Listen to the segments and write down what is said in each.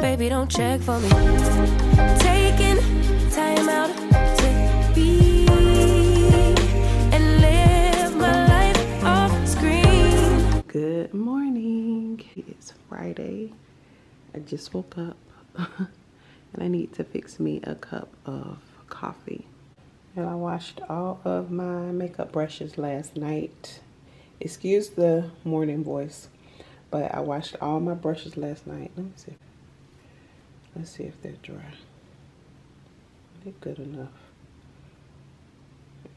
Baby, don't check for me. Taking time out to be and live my life off screen. Good morning. It's Friday. I just woke up and I need to fix me a cup of coffee. And I washed all of my makeup brushes last night. Excuse the morning voice, but I washed all my brushes last night. Let me see. Let's see if they're dry. They're good enough.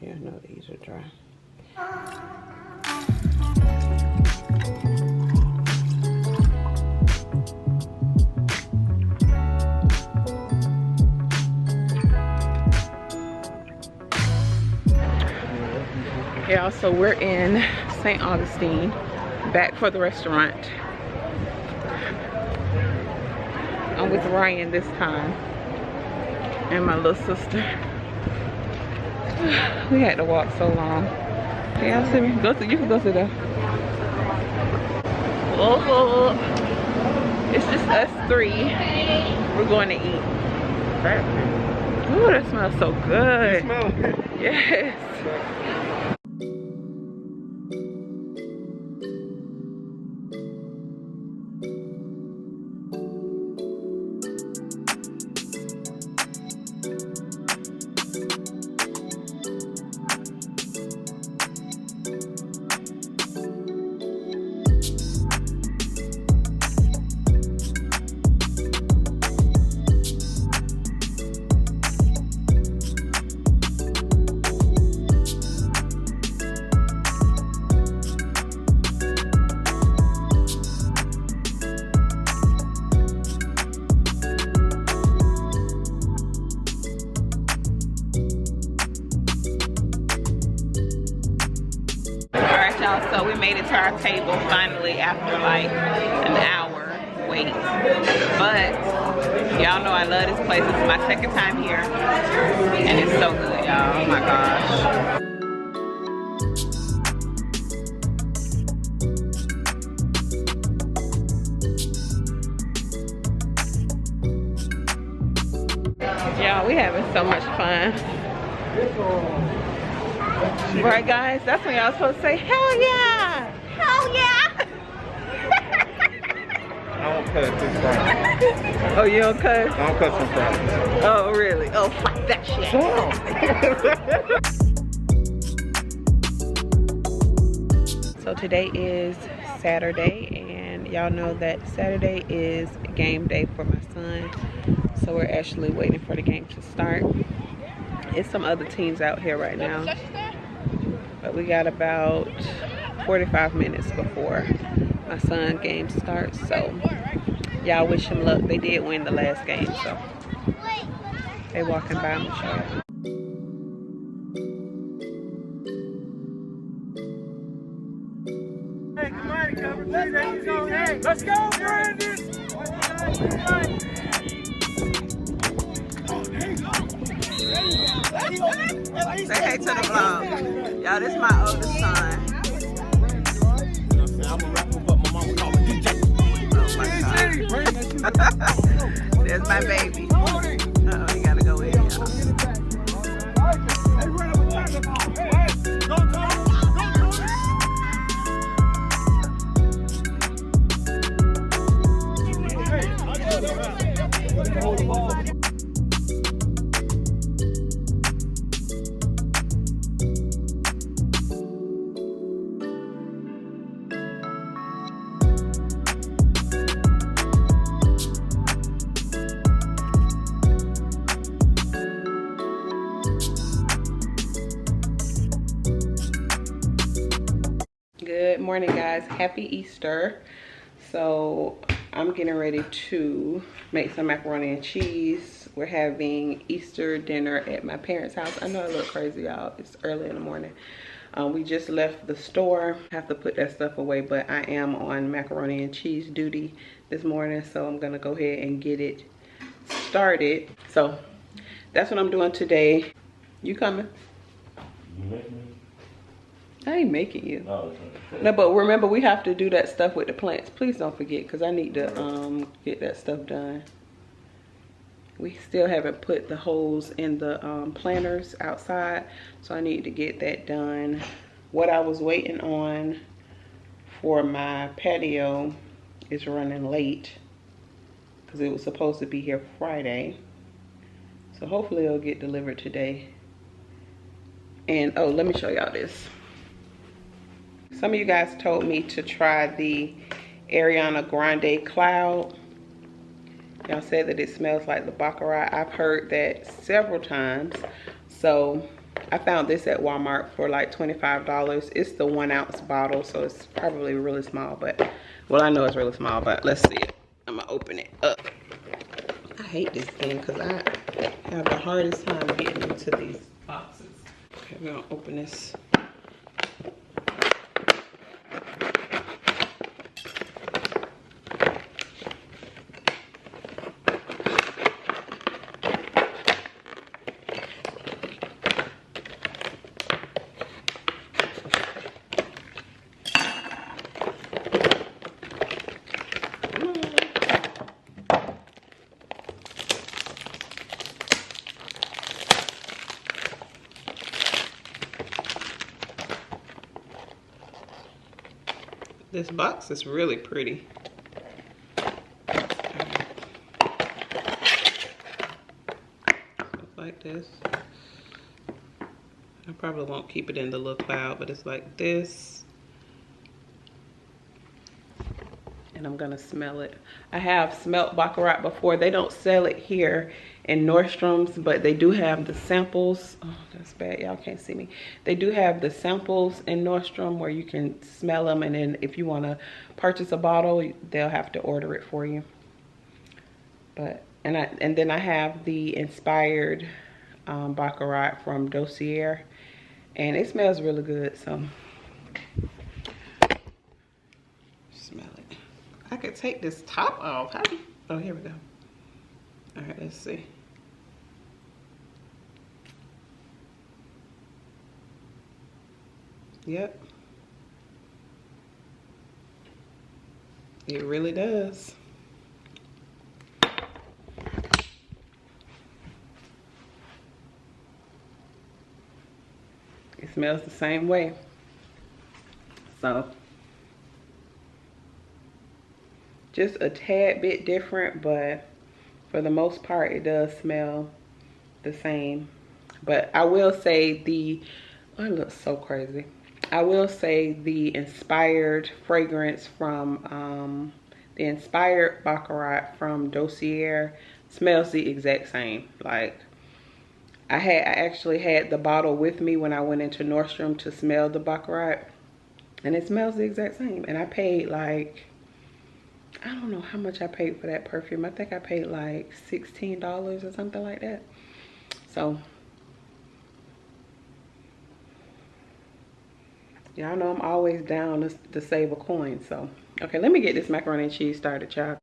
Yeah, I know these are dry. Yeah, so we're in St. Augustine, back for the restaurant. I'm with Ryan this time and my little sister. We had to walk so long. Can y'all see me? You can go sit there. Oh, it's just us three. We're going to eat. Ooh, that smells so good. You smell it? Yes. So we made it to our table finally after like an hour wait. But y'all know I love this place. This is my second time here and it's so good, y'all. Oh my gosh. Y'all, we having so much fun. Right, guys? That's when y'all supposed to say, hell yeah! Hell yeah! I don't cut this Friday. Oh, you don't cut? I don't cut some Friday. Oh, really? Oh, fuck that shit. So today is Saturday, and y'all know that Saturday is game day for my son. So we're actually waiting for the game to start. It's some other teams out here right now. But we got about 45 minutes before my son's game starts. So y'all wish him luck. They did win the last game, so they walking by me. Hey, come on, cover. Let's go, hey. Let's go, Brandon. Say hey to the vlog. Y'all, this is my oldest son. I'm a rapper, but my mama call me DJ. Oh my God. There's my baby. Uh-oh, he gotta go in, y'all. Good morning, guys. Happy Easter. So I'm getting ready to make some macaroni and cheese. We're having Easter dinner at my parents' house. I know I look crazy, y'all. It's early in the morning. We just left the store. I have to put that stuff away, but I am on macaroni and cheese duty this morning, so I'm gonna go ahead and get it started. So that's what I'm doing today. You coming? I ain't making you. No, No, but remember we have to do that stuff with the plants. Please don't forget, because I need to get that stuff done. We still haven't put the holes in the planters outside, so I need to get that done. What I was waiting on for my patio is running late because it was supposed to be here Friday. So hopefully it'll get delivered today. And oh, let me show y'all this. Some of you guys told me to try the Ariana Grande Cloud. Y'all said that it smells like the Baccarat. I've heard that several times. So I found this at Walmart for like $25. It's the 1 ounce bottle, so it's probably really small, but well, I know it's really small, but let's see it. I'm gonna open it up. I hate this thing because I have the hardest time getting into these boxes. Okay, we're gonna open this. This box is really pretty. It's like this. I probably won't keep it in the little cloud, but it's like this. And I'm gonna smell it. I have smelt Baccarat before. They don't sell it here in Nordstrom's, but they do have the samples. Oh, that's bad, y'all can't see me. They do have the samples in Nordstrom where you can smell them, and then if you wanna purchase a bottle, they'll have to order it for you. But, and then I have the inspired Baccarat from Dossier, and it smells really good, so. Smell it. I could take this top off. How do you, oh, here we go. All right, let's see. Yep. It really does. It smells the same way. So, just a tad bit different, but for the most part, it does smell the same. But I will say oh, it looks so crazy. I will say the inspired fragrance from, the inspired Baccarat from Dossier smells the exact same. Like, I actually had the bottle with me when I went into Nordstrom to smell the Baccarat, and it smells the exact same. And I paid like, I don't know how much I paid for that perfume. I think I paid like $16 or something like that. So, y'all know I'm always down to save a coin. So, okay, let me get this macaroni and cheese started, y'all.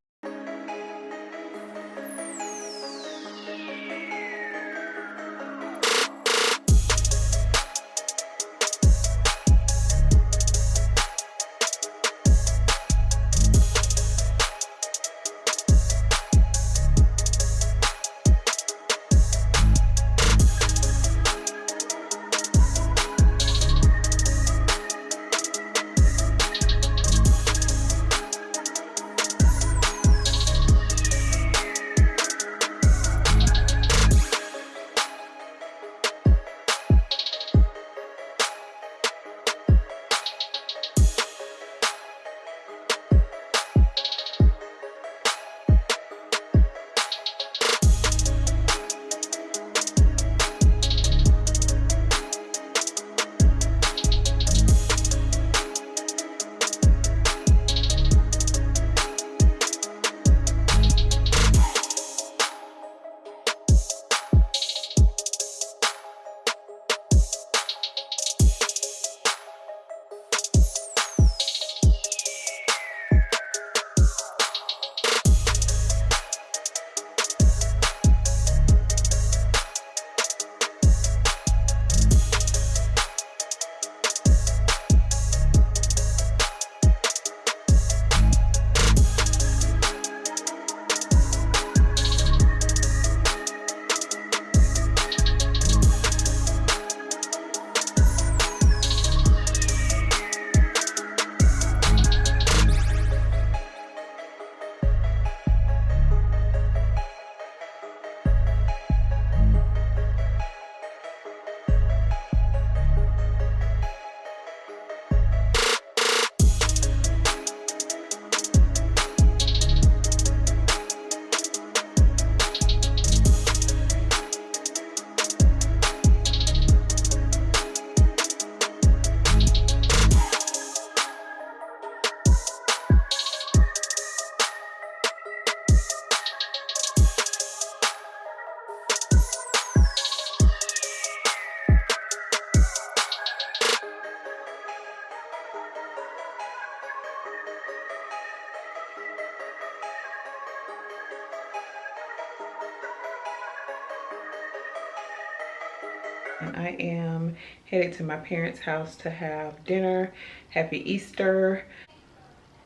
And I am headed to my parents' house to have dinner. Happy Easter.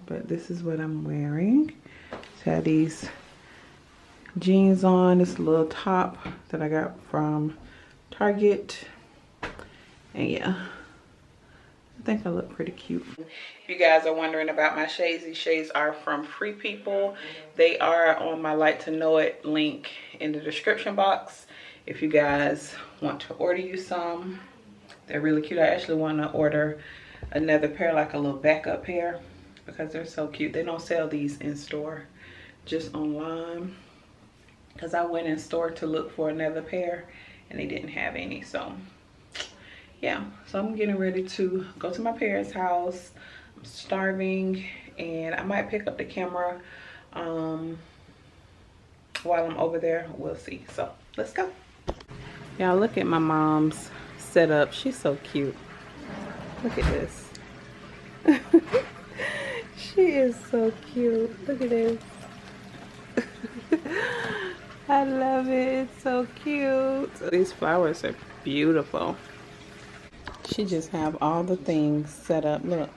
But this is what I'm wearing. So I have these jeans on, this little top that I got from Target. And yeah, I think I look pretty cute. If you guys are wondering about my shades, these shades are from Free People. They are on my Like to Know It link in the description box. If you guys want to order you some, they're really cute. I actually want to order another pair, like a little backup pair, because they're so cute. They don't sell these in store, just online. Because I went in store to look for another pair and they didn't have any. So yeah, so I'm getting ready to go to my parents' house. I'm starving, and I might pick up the camera while I'm over there. We'll see. So let's go. Y'all, look at my mom's setup. She's so cute. Look at this. She is so cute. Look at this. I love it. It's so cute. These flowers are beautiful. She just have all the things set up. Look.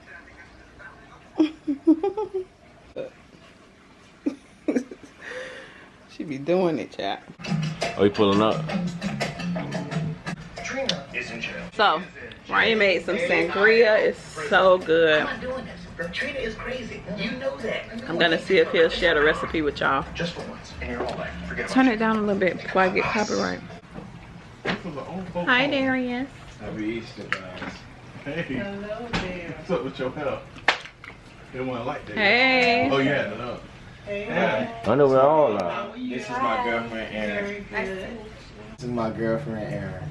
She be doing it, chat. Oh, you pulling up? So, Ryan made some sangria. It's so good. Trina is crazy. You know that. I'm gonna see if he'll share the recipe with y'all. Just for once in your whole life. Turn it down a little bit before I get copyright. Hi, Darius. Happy Easter, guys. Hey. Hello there. What's up with your hair? They want like that. Hey. Oh, you had it up. Hey. I know we're all are. This is my girlfriend, Erin. This is my girlfriend, Erin.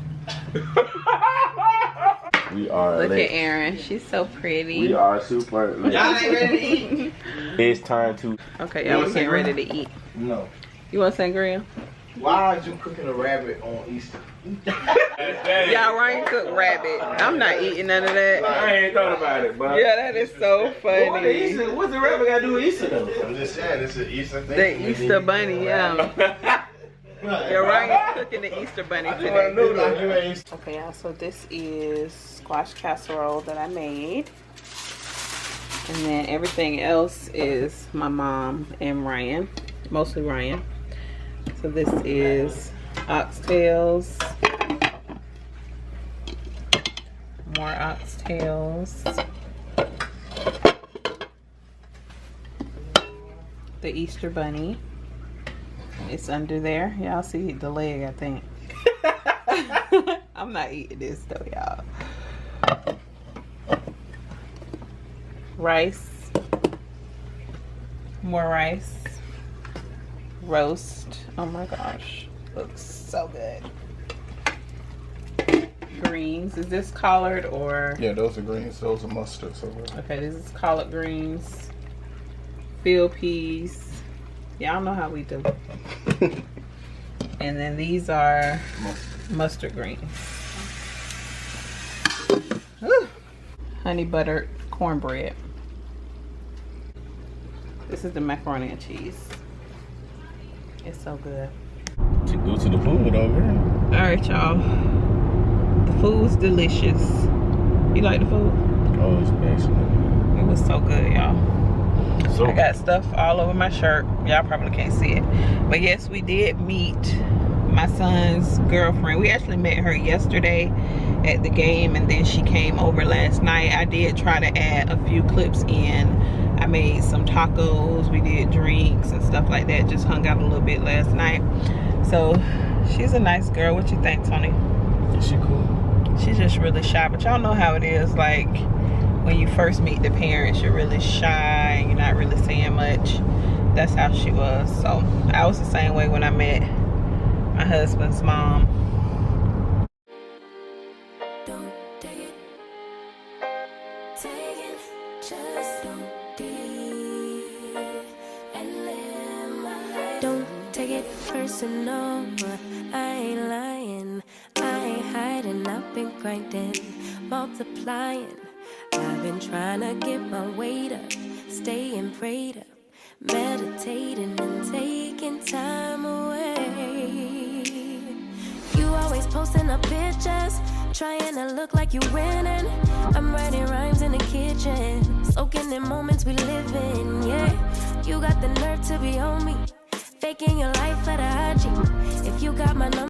We are Look lit. at Erin. She's so pretty. We are super lit. Y'all ain't ready to eat? It's time to. Okay, y'all, we getting ready to eat. No. You want sangria? Why are you cooking a rabbit on Easter? Y'all, Ryan cooked rabbit. I'm not eating none of that. I ain't thought about it, but. Yeah, that is so funny. What's the rabbit got to do with Easter though? I'm just saying, it's an Easter thing. The Easter bunny, yeah. Yeah, Ryan's cooking the Easter bunny today. Okay, y'all, so this is squash casserole that I made. And then everything else is my mom and Ryan, mostly Ryan. So this is oxtails, more oxtails, the Easter bunny. It's under there. Y'all see the leg, I think. I'm not eating this though, y'all. Rice. More rice. Roast. Oh my gosh. Looks so good. Greens. Is this collard or? Yeah, those are greens. Those are mustard. So Okay, this is collard greens. Field peas. Y'all know how we do. And then these are mustard greens. Ooh. Honey buttered cornbread. This is the macaroni and cheese. It's so good. to go to the food over here. All right, y'all. The food's delicious. You like the food? Oh, it's excellent. It was so good, y'all. So I got stuff all over my shirt. Y'all probably can't see it. But yes, we did meet my son's girlfriend. We actually met her yesterday at the game, and then she came over last night. I did try to add a few clips in. I made some tacos. We did drinks and stuff like that. Just hung out a little bit last night. So she's a nice girl. What you think, Tony? is she cool? She's just really shy, but y'all know how it is. Like when you first meet the parents, you're really shy, you're not really saying much. That's how she was. So I was the same way when I met my husband's mom. Don't take it. Take it. Just don't deep and live my life. Don't take it personal. I ain't lying. I ain't hiding. I've been grinding, multiplying. I've been trying to get my weight up, staying prayed up, meditating and taking time away. You always posting up pictures, trying to look like you winning. I'm writing rhymes in the kitchen, soaking in moments we live in. Yeah, you got the nerve to be on me, faking your life for the IG. If you got my number.